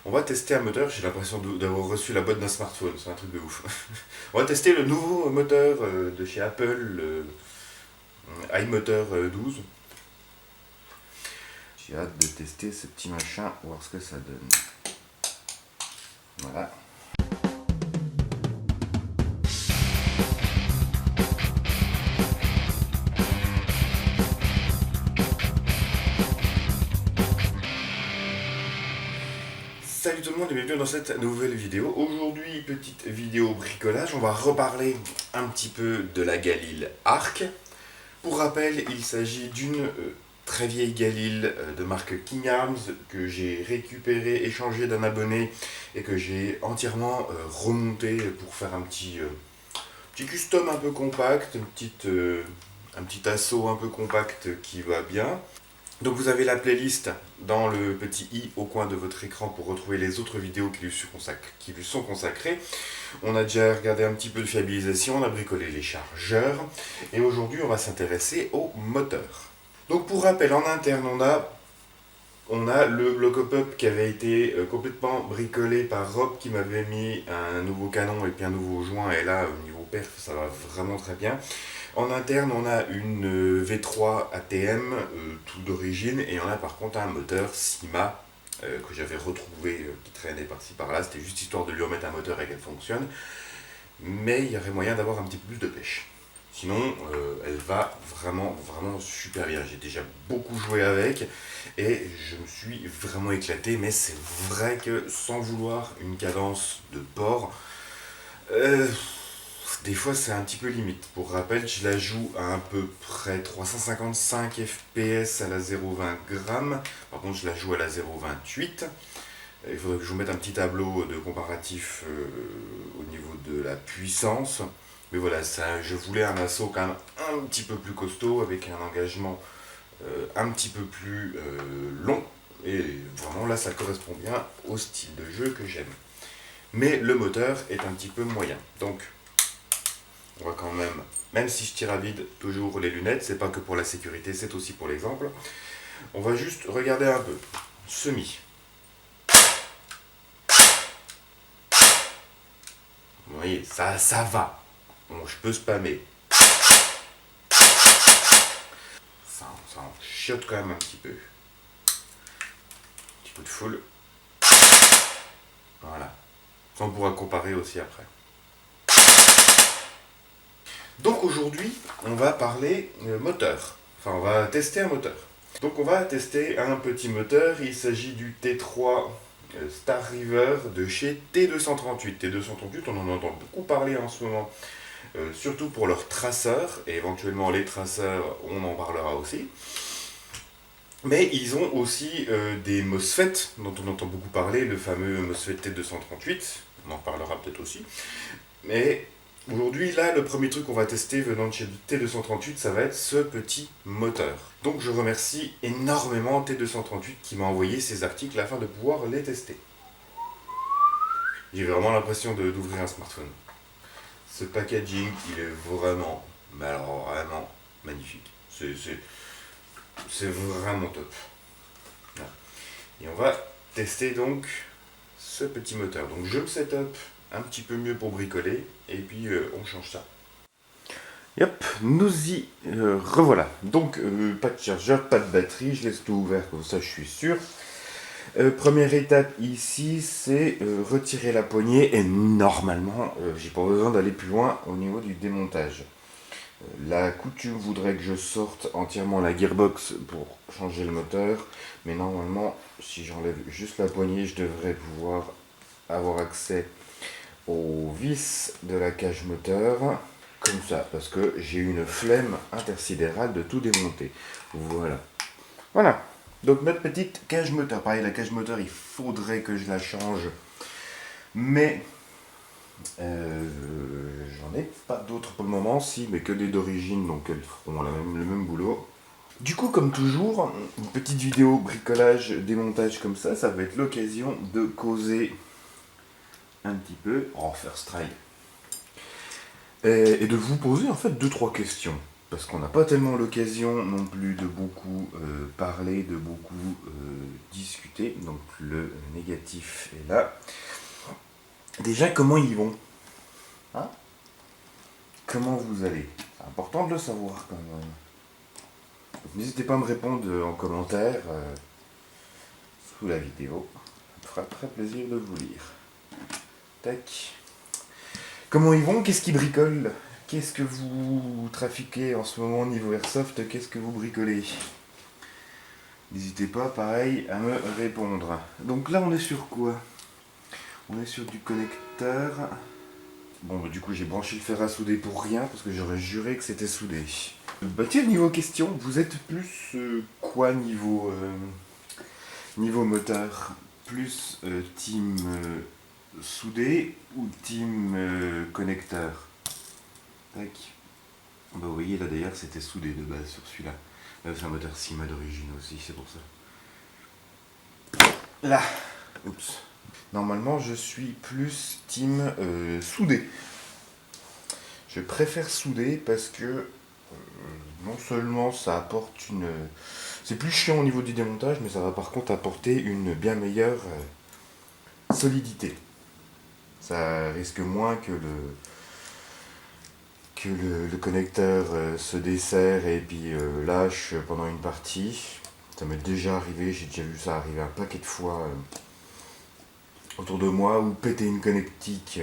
On va tester un moteur, j'ai l'impression d'avoir reçu la boîte d'un smartphone, c'est un truc de ouf. On va tester le nouveau moteur de chez Apple, le iMotor 12. J'ai hâte de tester ce petit machin, voir ce que ça donne. Voilà. Salut tout le monde et bienvenue dans cette nouvelle vidéo. Aujourd'hui, petite vidéo bricolage, on va reparler un petit peu de la Galil Arc. Pour rappel, il s'agit d'une très vieille Galil de marque King Arms que j'ai récupérée, échangée d'un abonné et que j'ai entièrement remontée pour faire un petit custom un peu compact, un petit assaut un peu compact qui va bien. Donc vous avez la playlist dans le petit i au coin de votre écran pour retrouver les autres vidéos qui lui sont consacrées. On a déjà regardé un petit peu de fiabilisation, on a bricolé les chargeurs et aujourd'hui on va s'intéresser au moteur. Donc pour rappel, en interne on a le bloc up qui avait été complètement bricolé par Rob qui m'avait mis un nouveau canon et puis un nouveau joint, et là au niveau perf ça va vraiment très bien. En interne, on a une V3 ATM, tout d'origine, et on a par contre un moteur Sima que j'avais retrouvé, qui traînait par-ci par-là. C'était juste histoire de lui remettre un moteur et qu'elle fonctionne. Mais il y aurait moyen d'avoir un petit peu plus de pêche. Sinon, elle va vraiment super bien. J'ai déjà beaucoup joué avec et je me suis vraiment éclaté. Mais c'est vrai que sans vouloir une cadence de port, des fois c'est un petit peu limite. Pour rappel, je la joue à peu près 355 fps à la 0,20 g. Par contre, je la joue à la 0,28. Il faudrait que je vous mette un petit tableau de comparatif au niveau de la puissance. Mais voilà, je voulais un assaut quand même un petit peu plus costaud, avec un engagement un petit peu plus long. Et vraiment là, ça correspond bien au style de jeu que j'aime. Mais le moteur est un petit peu moyen. Donc, on va quand même si je tire à vide, toujours les lunettes, c'est pas que pour la sécurité, c'est aussi pour l'exemple. On va juste regarder un peu. Semi. Vous voyez, ça va. Bon, je peux spammer. Ça en chiotte quand même un petit peu. Un petit peu de full. Voilà. Ça, on pourra comparer aussi après. Donc aujourd'hui, on va parler moteur. Enfin, on va tester un moteur. Donc on va tester un petit moteur. Il s'agit du T3 Star River de chez T238. T238, on en entend beaucoup parler en ce moment. Surtout pour leurs traceurs, et éventuellement les traceurs, on en parlera aussi. Mais ils ont aussi des MOSFET, dont on entend beaucoup parler, le fameux MOSFET T238, on en parlera peut-être aussi. Mais aujourd'hui, là, le premier truc qu'on va tester venant de chez T238, ça va être ce petit moteur. Donc je remercie énormément T238 qui m'a envoyé ces articles afin de pouvoir les tester. J'ai vraiment l'impression d'ouvrir un smartphone. Ce packaging, il est vraiment, mais alors vraiment magnifique. C'est vraiment top. Voilà. Et on va tester donc ce petit moteur. Donc je me set up un petit peu mieux pour bricoler et puis on change ça. Yep, nous y revoilà. Donc pas de chargeur, pas de batterie, je laisse tout ouvert comme ça je suis sûr. Première étape ici, c'est retirer la poignée et normalement, j'ai pas besoin d'aller plus loin au niveau du démontage. La coutume voudrait que je sorte entièrement la gearbox pour changer le moteur, mais normalement, si j'enlève juste la poignée, je devrais pouvoir avoir accès aux vis de la cage moteur, comme ça, parce que j'ai une flemme intersidérale de tout démonter. Voilà. Voilà. Donc notre petite cage moteur, pareil, la cage moteur, il faudrait que je la change, mais j'en ai pas d'autres pour le moment, si, mais que des d'origine, donc elles feront le même boulot. Du coup, comme toujours, une petite vidéo bricolage, démontage comme ça va être l'occasion de causer un petit peu, en first try, et de vous poser en fait 2-3 questions. parce qu'on n'a pas tellement l'occasion non plus de beaucoup parler, de beaucoup discuter. Donc le négatif est là. Déjà, comment ils vont, hein? Comment vous allez? C'est important de le savoir quand même. Donc, n'hésitez pas à me répondre en commentaire sous la vidéo. Ça me fera très plaisir de vous lire. Tac. Comment ils vont? Qu'est-ce qu'ils bricolent? Qu'est-ce que vous trafiquez en ce moment niveau Airsoft? Qu'est-ce que vous bricolez? N'hésitez pas, pareil, à me répondre. Donc là, on est sur quoi? On est sur du connecteur. Bon, bah, du coup, j'ai branché le fer à souder pour rien, parce que j'aurais juré que c'était soudé. Bah tiens, niveau question, vous êtes plus quoi niveau moteur? Plus team soudé ou team connecteur? Tac. Bah vous voyez là d'ailleurs c'était soudé de base sur celui-là. Là c'est un moteur Sima d'origine aussi, c'est pour ça. Là. Oups. Normalement je suis plus team soudé. Je préfère souder parce que non seulement ça apporte une... c'est plus chiant au niveau du démontage, mais ça va par contre apporter une bien meilleure solidité. Ça risque moins que le connecteur se desserre et puis lâche pendant une partie. Ça m'est déjà arrivé, j'ai déjà vu ça arriver un paquet de fois autour de moi, ou péter une connectique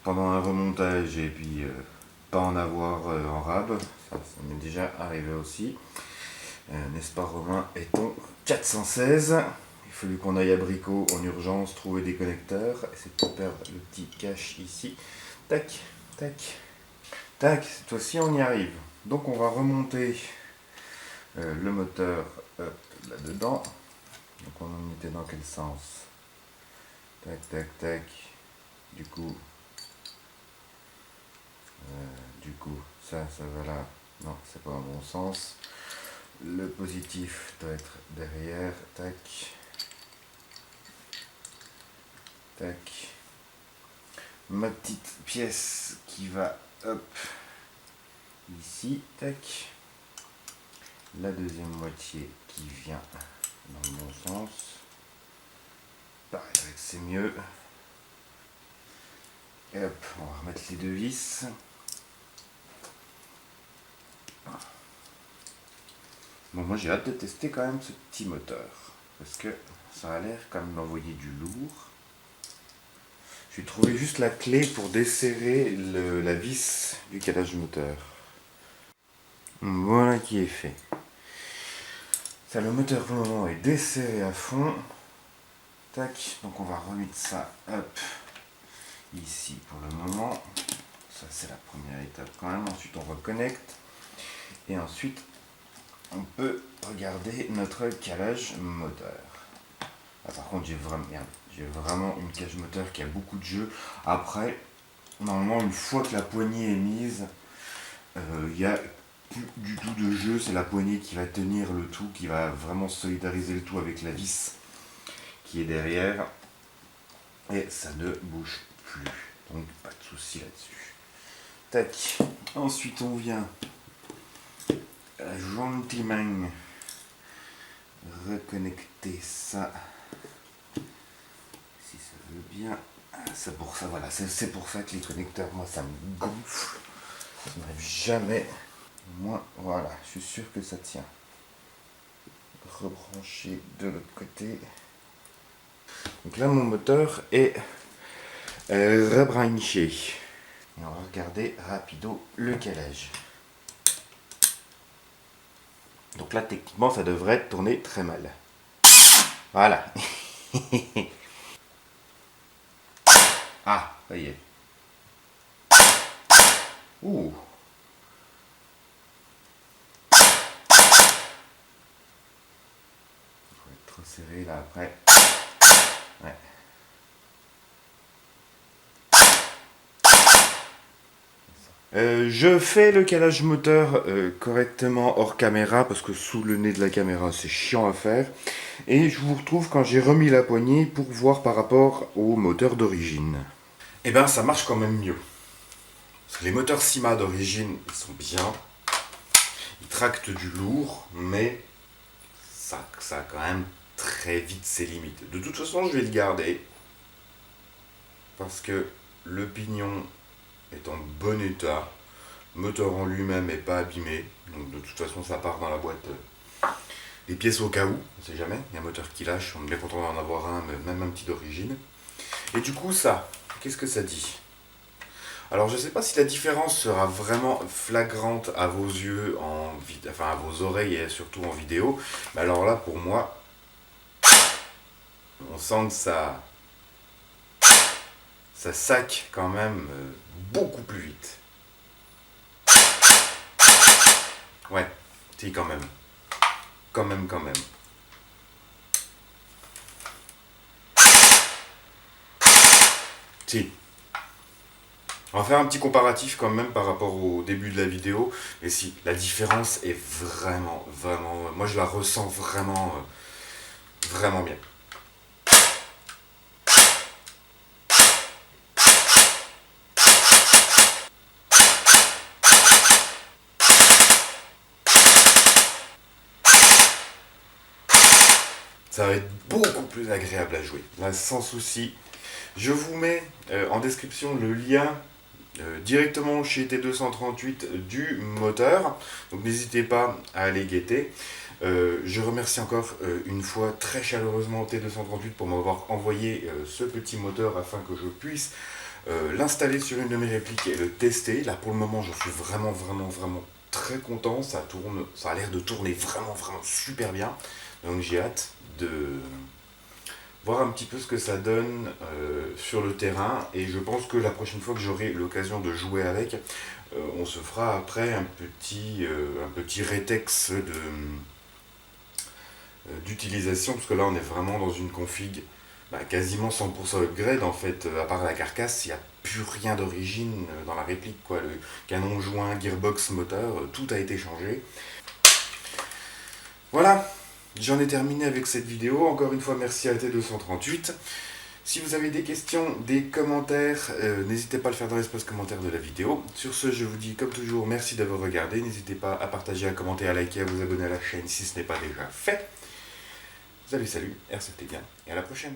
pendant un remontage et puis pas en avoir en rab. Ça m'est déjà arrivé aussi. N'est-ce pas Romain et ton 416? Il fallu qu'on aille à Brico en urgence trouver des connecteurs. C'est pour perdre le petit cache ici. Tac, tac, tac. Cette fois-ci on y arrive. Donc on va remonter le moteur là-dedans. Donc on en était dans quel sens? Tac, tac, tac. Du coup, ça va là. Non, c'est pas un bon sens. Le positif doit être derrière. Tac. Tac. Ma petite pièce qui va, hop, ici. Tac. La deuxième moitié qui vient dans le bon sens. Pareil, avec c'est mieux. Et hop, on va remettre les deux vis. Bon, moi j'ai hâte de tester quand même ce petit moteur, parce que ça a l'air quand même d'envoyer du lourd. J'ai trouvé juste la clé pour desserrer la vis du calage moteur. Voilà qui est fait. Ça, le moteur pour le moment est desserré à fond. Tac, donc on va remettre ça, hop, ici pour le moment. Ça c'est la première étape quand même. Ensuite on reconnecte. Et ensuite on peut regarder notre calage moteur. Ah, par contre j'ai vraiment une cage moteur qui a beaucoup de jeu. Après, normalement une fois que la poignée est mise, il n'y a plus du tout de jeu. C'est la poignée qui va tenir le tout, qui va vraiment solidariser le tout avec la vis qui est derrière. Et ça ne bouge plus. Donc pas de souci là-dessus. Tac. Ensuite on vient gentiment reconnecter ça, si ça veut bien. C'est pour ça, voilà, c'est pour ça que les connecteurs, moi ça me gonfle, ça n'arrive jamais. Moi voilà, je suis sûr que ça tient. Rebrancher de l'autre côté. Donc là mon moteur est rebranché. Et on va regarder rapido le calage. Donc là, techniquement, ça devrait tourner très mal. Voilà. Ah, ça y est. Ouh. Il faut être trop serré là après. Ouais. Je fais le calage moteur correctement hors caméra parce que sous le nez de la caméra c'est chiant à faire. Et je vous retrouve quand j'ai remis la poignée pour voir par rapport au moteur d'origine. Et ben ça marche quand même mieux. Parce que les moteurs Sima d'origine ils sont bien. il tracte du lourd, mais ça a quand même très vite ses limites. De toute façon, je vais le garder, parce que le pignon est en bon état, le moteur en lui-même n'est pas abîmé, donc de toute façon ça part dans la boîte. Les pièces au cas où, on ne sait jamais, il y a un moteur qui lâche, on est bien content d'en avoir un, même un petit d'origine. Et du coup ça, qu'est-ce que ça dit? Alors je ne sais pas si la différence sera vraiment flagrante à vos yeux, enfin à vos oreilles et surtout en vidéo, mais alors là pour moi, on sent que ça sac quand même beaucoup plus vite. Ouais, si quand même. Quand même. Si. On va faire un petit comparatif quand même par rapport au début de la vidéo. Et si, la différence est vraiment, moi je la ressens vraiment bien. Ça va être beaucoup plus agréable à jouer, là sans souci. Je vous mets en description le lien directement chez T238 du moteur, donc n'hésitez pas à aller guetter. Je remercie encore une fois très chaleureusement T238 pour m'avoir envoyé ce petit moteur afin que je puisse l'installer sur une de mes répliques et le tester. Là pour le moment j'en suis vraiment très content, ça a l'air de tourner vraiment super bien, donc j'ai hâte de voir un petit peu ce que ça donne sur le terrain, et je pense que la prochaine fois que j'aurai l'occasion de jouer avec, on se fera après un petit rétex d'utilisation, parce que là on est vraiment dans une config quasiment 100% upgrade en fait, à part la carcasse, il n'y a plus rien d'origine dans la réplique, quoi. Le canon joint, gearbox, moteur, tout a été changé. Voilà, j'en ai terminé avec cette vidéo. Encore une fois, merci à T238. Si vous avez des questions, des commentaires, n'hésitez pas à le faire dans l'espace commentaire de la vidéo. Sur ce, je vous dis comme toujours, merci d'avoir regardé. N'hésitez pas à partager, à commenter, à liker, à vous abonner à la chaîne si ce n'est pas déjà fait. Salut, RCT bien, et à la prochaine.